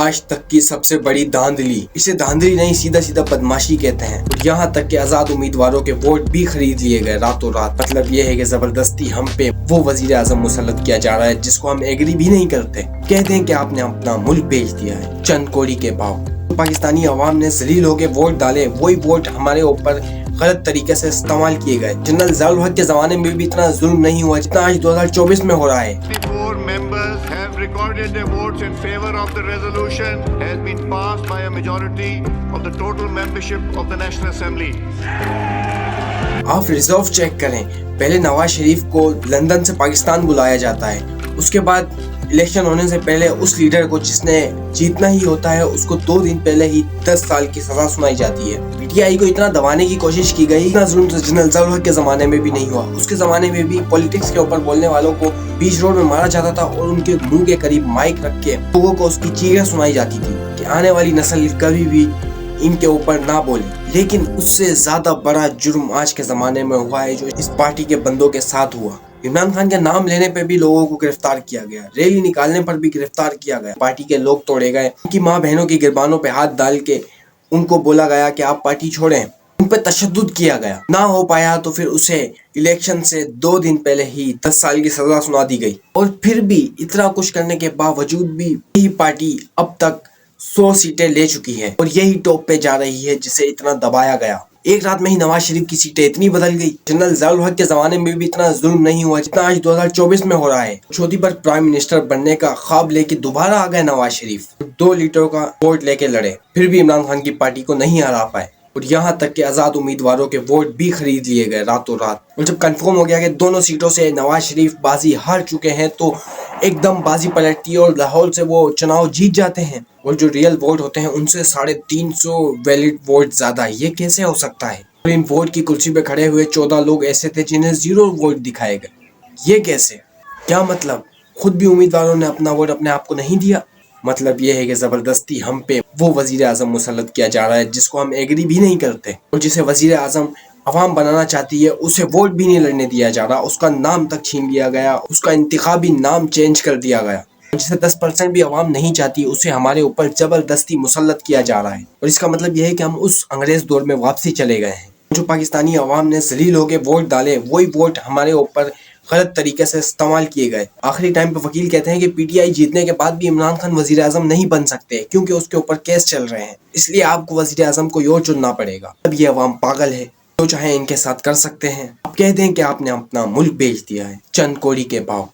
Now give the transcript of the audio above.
آج تک کی سب سے بڑی دھاندلی، اسے دھاندلی نہیں سیدھا سیدھا بدماشی کہتے ہیں۔ یہاں تک کہ آزاد امیدواروں کے ووٹ بھی خرید لیے گئے راتوں رات۔ مطلب یہ ہے کہ زبردستی ہم پہ وہ وزیر اعظم مسلط کیا جا رہا ہے جس کو ہم ایگری بھی نہیں کرتے۔ کہتے ہیں کہ آپ نے اپنا ملک بیچ دیا ہے چند کوڑی کے پاؤ۔ پاکستانی عوام نے ذلیل ہو کے ووٹ ڈالے، وہی ووٹ ہمارے اوپر غلط طریقے سے استعمال کیے گئے۔ جنرل ضیاء الحق کے زمانے میں بھی اتنا ظلم نہیں ہوا جتنا آج 2024 میں ہو رہا ہے۔ Recorded their votes in favor of the resolution has been passed by a majority of the total membership of the National Assembly. آپ ریزرو چیک کریں، پہلے نواز شریف کو لندن سے پاکستان بلایا جاتا ہے، اس کے بعد الیکشن ہونے سے پہلے اس لیڈر کو جس نے جیتنا ہی ہوتا ہے اس کو 2 دن پہلے ہی 10 سال کی سزا سنائی جاتی ہے۔ پی ٹی آئی کو اتنا دبانے کی کوشش کی گئی، اتنا ظلم جنرل ضیاء الحق کے زمانے میں بھی نہیں ہوا۔ اس کے زمانے میں بھی پولیٹکس کے اوپر بولنے والوں کو بیچ روڈ میں مارا جاتا تھا اور ان کے منہ کے قریب مائک رکھ کے لوگوں کو اس کی چیخیں سنائی جاتی تھی کہ آنے والی نسل کبھی بھی ان کے اوپر نہ بولے۔ لیکن اس سے زیادہ بڑا جرم آج کے زمانے میں ہوا ہے جو اس پارٹی کے بندوں کے ساتھ ہوا۔ عمران خان کے نام لینے پہ بھی لوگوں کو گرفتار کیا گیا، ریلی نکالنے پر بھی گرفتار کیا گیا، پارٹی کے لوگ توڑے گئے، ان کی ماں بہنوں کی گربانوں پہ ہاتھ ڈال کے ان کو بولا گیا کہ آپ پارٹی چھوڑیں، ان پہ تشدد کیا گیا۔ نہ ہو پایا تو پھر اسے الیکشن سے 2 دن پہلے ہی 10 سال کی سزا سنا دی گئی۔ اور پھر بھی اتنا کچھ کرنے کے باوجود بھی یہی پارٹی اب تک 100 سیٹیں لے چکی ہے اور یہی ٹاپ پہ جا رہی ہے جسے اتنا دبایا گیا۔ ایک رات میں ہی نواز شریف کی سیٹیں اتنی بدل گئی۔ جنرل ضیاء الحق کے زمانے میں بھی اتنا ظلم نہیں ہوا جتنا آج 2024 میں ہو رہا ہے۔ چوتھی بار پرائم منسٹر بننے کا خواب لے کے دوبارہ آ گئے نواز شریف، 2 لیڈروں کا ووٹ لے کے لڑے، پھر بھی عمران خان کی پارٹی کو نہیں ہرا پائے اور یہاں تک کہ آزاد امیدواروں کے ووٹ بھی خرید لیے گئے راتوں رات۔ اور جب کنفرم ہو گیا کہ دونوں سیٹوں سے نواز شریف بازی ہار چکے ہیں تو ایک دم بازی پلٹتی ہے اور لاہور سے وہ چناؤ جیت جاتے ہیں، اور جو ریئل ووٹ ہوتے ہیں ان سے 350 ویلڈ ووٹ زیادہ۔ یہ کیسے ہو سکتا ہے؟ اور ان ووٹ کی کرسی پہ کھڑے ہوئے 14 لوگ ایسے تھے جنہیں 0 ووٹ دکھائے گئے۔ یہ کیسے؟ کیا مطلب خود بھی امیدواروں نے اپنا ووٹ اپنے آپ کو نہیں دیا؟ مطلب یہ ہے کہ زبردستی ہم پہ وہ وزیر اعظم مسلط کیا جا رہا ہے جس کو ہم ایگری بھی نہیں کرتے، اور جسے وزیر اعظم عوام بنانا چاہتی ہے اسے ووٹ بھی نہیں لڑنے دیا جا رہا، اس کا نام تک چھین لیا گیا، اس کا انتخابی نام چینج کر دیا گیا۔ جسے 10% بھی عوام نہیں چاہتی اسے ہمارے اوپر زبردستی مسلط کیا جا رہا ہے، اور اس کا مطلب یہ ہے کہ ہم اس انگریز دور میں واپسی چلے گئے ہیں۔ جو پاکستانی عوام نے ذلیل ہو کے ووٹ ڈالے، وہی ووٹ ہمارے اوپر غلط طریقے سے استعمال کیے گئے۔ آخری ٹائم پہ وکیل کہتے ہیں کہ پی ٹی آئی جیتنے کے بعد بھی عمران خان وزیر اعظم نہیں بن سکتے کیونکہ اس کے اوپر کیس چل رہے ہیں، اس لیے آپ کو وزیر اعظم کوئی اور چننا پڑے گا۔ اب یہ عوام پاگل ہے، جو چاہے ان کے ساتھ کر سکتے ہیں۔ اب کہتے ہیں کہ آپ نے اپنا ملک بیچ دیا ہے چند کوڑی کے پاؤ۔